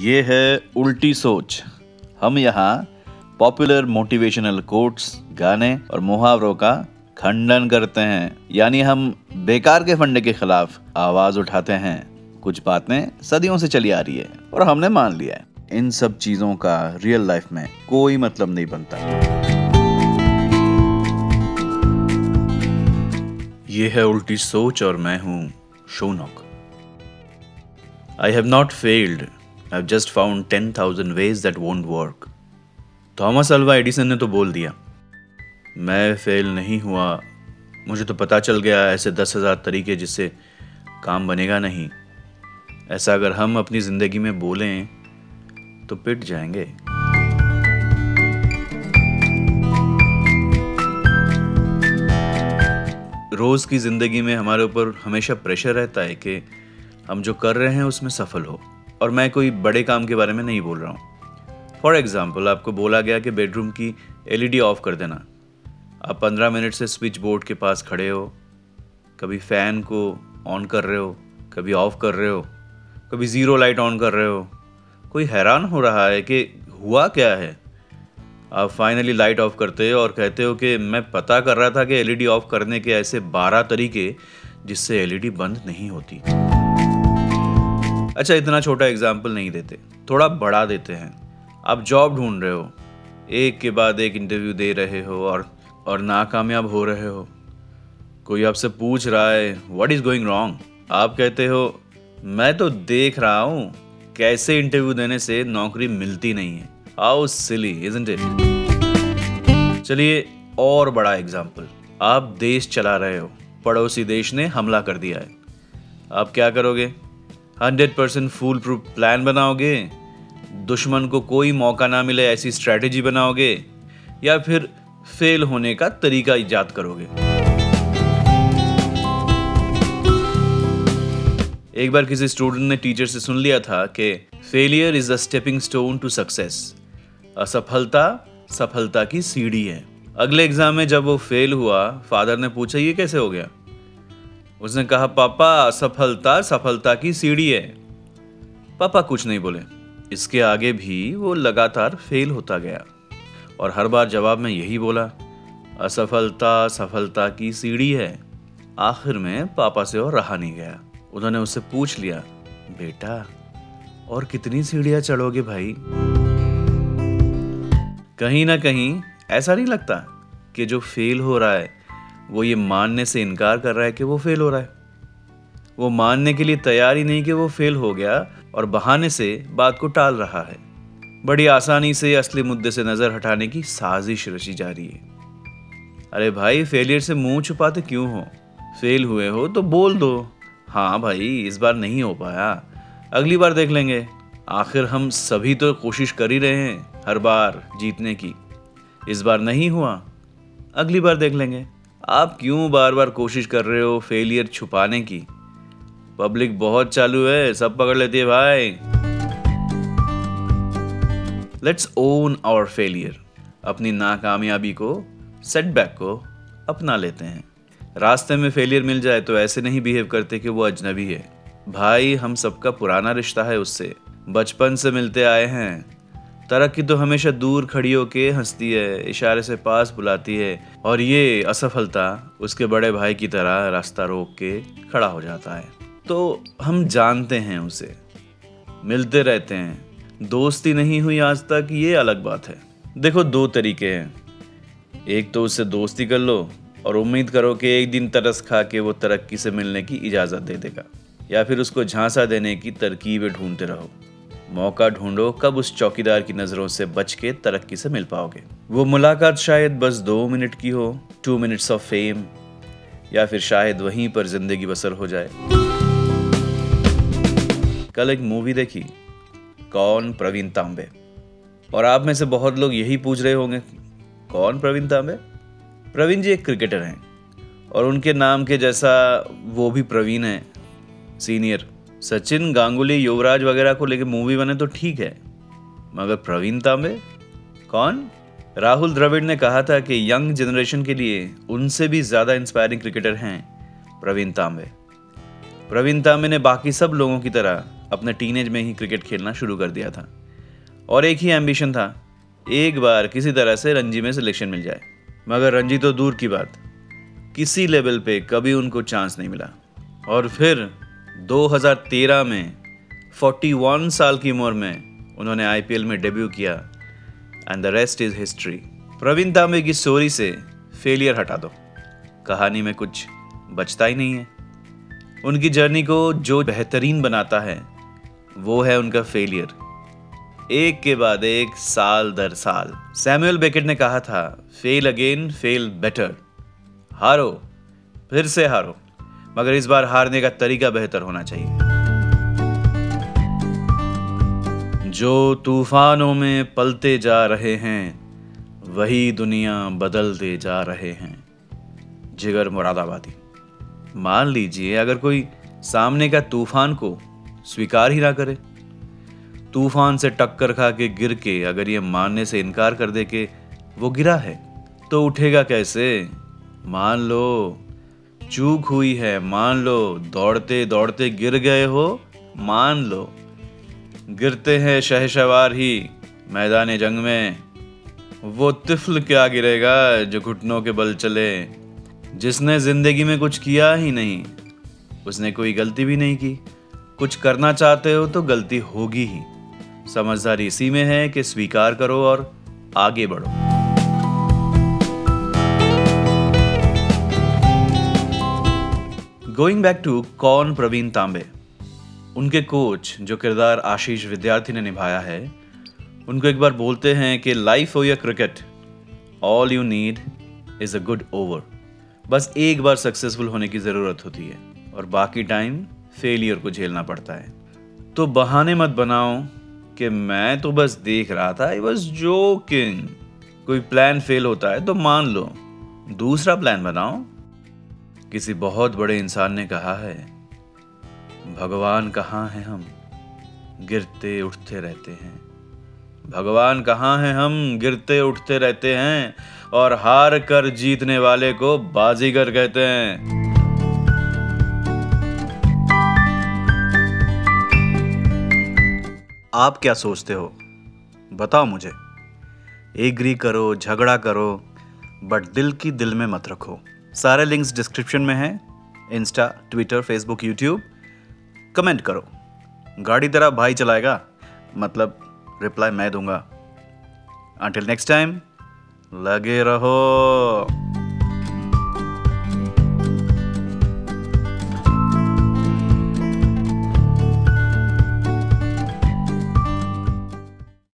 ये है उल्टी सोच। हम यहाँ पॉपुलर मोटिवेशनल कोट्स, गाने और मुहावरों का खंडन करते हैं, यानी हम बेकार के फंडे के खिलाफ आवाज उठाते हैं। कुछ बातें सदियों से चली आ रही है और हमने मान लिया है, इन सब चीजों का रियल लाइफ में कोई मतलब नहीं बनता। ये है उल्टी सोच और मैं हूँ Shounak. I have not failed. I've just found 10,000 ways that won't work. Thomas Alva Edison ने तो बोल दिया, मैं फेल नहीं हुआ, मुझे तो पता चल गया ऐसे 10,000 तरीके जिससे काम बनेगा नहीं। ऐसा अगर हम अपनी जिंदगी में बोलें तो पिट जाएंगे। रोज की जिंदगी में हमारे ऊपर हमेशा प्रेशर रहता है कि हम जो कर रहे हैं उसमें सफल हो। और मैं कोई बड़े काम के बारे में नहीं बोल रहा हूँ। फॉर एग्जाम्पल, आपको बोला गया कि बेडरूम की LED ऑफ कर देना। आप 15 मिनट से स्विच बोर्ड के पास खड़े हो, कभी फैन को ऑन कर रहे हो, कभी ऑफ कर रहे हो, कभी ज़ीरो लाइट ऑन कर रहे हो। कोई हैरान हो रहा है कि हुआ क्या है। आप फाइनली लाइट ऑफ करते हो और कहते हो कि मैं पता कर रहा था कि LED ऑफ करने के ऐसे 12 तरीके जिससे LED बंद नहीं होती। अच्छा, इतना छोटा एग्जाम्पल नहीं देते, थोड़ा बड़ा देते हैं। आप जॉब ढूंढ रहे हो, एक के बाद एक इंटरव्यू दे रहे हो और नाकामयाब हो रहे हो। कोई आपसे पूछ रहा है व्हाट इज गोइंग रॉन्ग। आप कहते हो मैं तो देख रहा हूं कैसे इंटरव्यू देने से नौकरी मिलती नहीं है। How silly isn't it. चलिए और बड़ा एग्जाम्पल, आप देश चला रहे हो, पड़ोसी देश ने हमला कर दिया है। आप क्या करोगे? 100% फूल प्रूफ प्लान बनाओगे, दुश्मन को कोई मौका ना मिले ऐसी स्ट्रैटेजी बनाओगे, या फिर फेल होने का तरीका इजाद करोगे? एक बार किसी स्टूडेंट ने टीचर से सुन लिया था कि failure is the stepping stone to success. असफलता सफलता की सीढ़ी है। अगले एग्जाम में जब वो फेल हुआ, फादर ने पूछा ये कैसे हो गया? उसने कहा पापा असफलता सफलता की सीढ़ी है। पापा कुछ नहीं बोले। इसके आगे भी वो लगातार फेल होता गया और हर बार जवाब में यही बोला, असफलता सफलता की सीढ़ी है। आखिर में पापा से और रहा नहीं गया। उन्होंने उससे पूछ लिया, बेटा और कितनी सीढ़ियां चढ़ोगे भाई? कहीं ना कहीं ऐसा नहीं लगता कि जो फेल हो रहा है वो ये मानने से इनकार कर रहा है कि वो फेल हो रहा है। वो मानने के लिए तैयार ही नहीं कि वो फेल हो गया और बहाने से बात को टाल रहा है। बड़ी आसानी से असली मुद्दे से नजर हटाने की साजिश रची जा रही है। अरे भाई, फेलियर से मुंह छुपाते क्यों हो? फेल हुए हो तो बोल दो, हाँ भाई इस बार नहीं हो पाया, अगली बार देख लेंगे। आखिर हम सभी तो कोशिश कर ही रहे हैं हर बार जीतने की। इस बार नहीं हुआ, अगली बार देख लेंगे। आप क्यों बार बार कोशिश कर रहे हो फेलियर छुपाने की? पब्लिक बहुत चालू है, सब पकड़ लेती है भाई। Let's own our failure. अपनी नाकामयाबी को, सेटबैक को अपना लेते हैं। रास्ते में फेलियर मिल जाए तो ऐसे नहीं बिहेव करते कि वो अजनबी है। भाई, हम सबका पुराना रिश्ता है उससे, बचपन से मिलते आए हैं। तरक्की तो हमेशा दूर खड़ी होके हंसती है, इशारे से पास बुलाती है, और ये असफलता उसके बड़े भाई की तरह रास्ता रोक के खड़ा हो जाता है। तो हम जानते हैं उसे, मिलते रहते हैं। दोस्ती नहीं हुई आज तक, ये अलग बात है। देखो, 2 तरीके हैं। एक तो उससे दोस्ती कर लो और उम्मीद करो कि एक दिन तरस खा के वो तरक्की से मिलने की इजाज़त दे देगा, या फिर उसको झांसा देने की तरकीबें ढूंढते रहो। मौका ढूंढो कब उस चौकीदार की नजरों से बच के तरक्की से मिल पाओगे। वो मुलाकात शायद बस 2 मिनट की हो, 2 मिनट्स ऑफ फेम, या फिर शायद वहीं पर जिंदगी बसर हो जाए। कल एक मूवी देखी, कौन प्रवीण तांबे, और आप में से बहुत लोग यही पूछ रहे होंगे कौन प्रवीण तांबे? प्रवीण जी एक क्रिकेटर हैं और उनके नाम के जैसा वो भी प्रवीण है, सीनियर। सचिन, गांगुली, युवराज वगैरह को लेके मूवी बने तो ठीक है, मगर प्रवीण तांबे कौन? राहुल द्रविड़ ने कहा था कि यंग जनरेशन के लिए उनसे भी ज्यादा इंस्पायरिंग क्रिकेटर हैं प्रवीण तांबे। प्रवीण तांबे ने बाकी सब लोगों की तरह अपने टीनेज में ही क्रिकेट खेलना शुरू कर दिया था और एक ही एम्बिशन था, एक बार किसी तरह से रणजी में सिलेक्शन मिल जाए। मगर रणजी तो दूर की बात, किसी लेवल पे कभी उनको चांस नहीं मिला। और फिर 2013 में 41 साल की उम्र में उन्होंने आईपीएल में डेब्यू किया and the rest is history. Praveen Tambe की स्टोरी से फेलियर हटा दो, कहानी में कुछ बचता ही नहीं है। उनकी जर्नी को जो बेहतरीन बनाता है वो है उनका फेलियर, एक के बाद एक, साल दर साल। सैमुअल बेकेट ने कहा था, फेल अगेन, फेल बेटर। हारो, फिर से हारो, मगर इस बार हारने का तरीका बेहतर होना चाहिए। जो तूफानों में पलते जा रहे हैं वही दुनिया बदलते जा रहे हैं। जिगर मुरादाबादी। मान लीजिए अगर कोई सामने का तूफान को स्वीकार ही ना करे, तूफान से टक्कर खा के गिर के अगर ये मानने से इनकार कर दे कि वो गिरा है, तो उठेगा कैसे? मान लो चूक हुई है, मान लो दौड़ते दौड़ते गिर गए हो, मान लो गिरते हैं शहसवार ही मैदान जंग में। वो तिफल क्या गिरेगा जो घुटनों के बल चले, जिसने जिंदगी में कुछ किया ही नहीं, उसने कोई गलती भी नहीं की। कुछ करना चाहते हो तो गलती होगी ही। समझदारी इसी में है कि स्वीकार करो और आगे बढ़ो। गोइंग बैक टू कौन प्रवीण तांबे, उनके कोच जो किरदार आशीष विद्यार्थी ने निभाया है, उनको एक बार बोलते हैं कि लाइफ हो या cricket, all you need is a good over. बस एक बार सक्सेसफुल होने की जरूरत होती है और बाकी टाइम फेलियर को झेलना पड़ता है। तो बहाने मत बनाओ कि मैं तो बस देख रहा था, आई वाज जोकिंग। कोई प्लान फेल होता है तो मान लो, दूसरा प्लान बनाओ। किसी बहुत बड़े इंसान ने कहा है, भगवान कहाँ हैं हम, गिरते उठते रहते हैं। भगवान कहाँ हैं हम, गिरते उठते रहते हैं, और हार कर जीतने वाले को बाजीगर कहते हैं। आप क्या सोचते हो बताओ मुझे। एग्री करो, झगड़ा करो, बट दिल की दिल में मत रखो। सारे लिंक्स डिस्क्रिप्शन में हैं, Insta, Twitter, Facebook, YouTube. Comment करो। गाड़ी तेरा भाई चलाएगा, मतलब रिप्लाई मैं दूंगा। अंटिल नेक्स्ट टाइम, लगे रहो।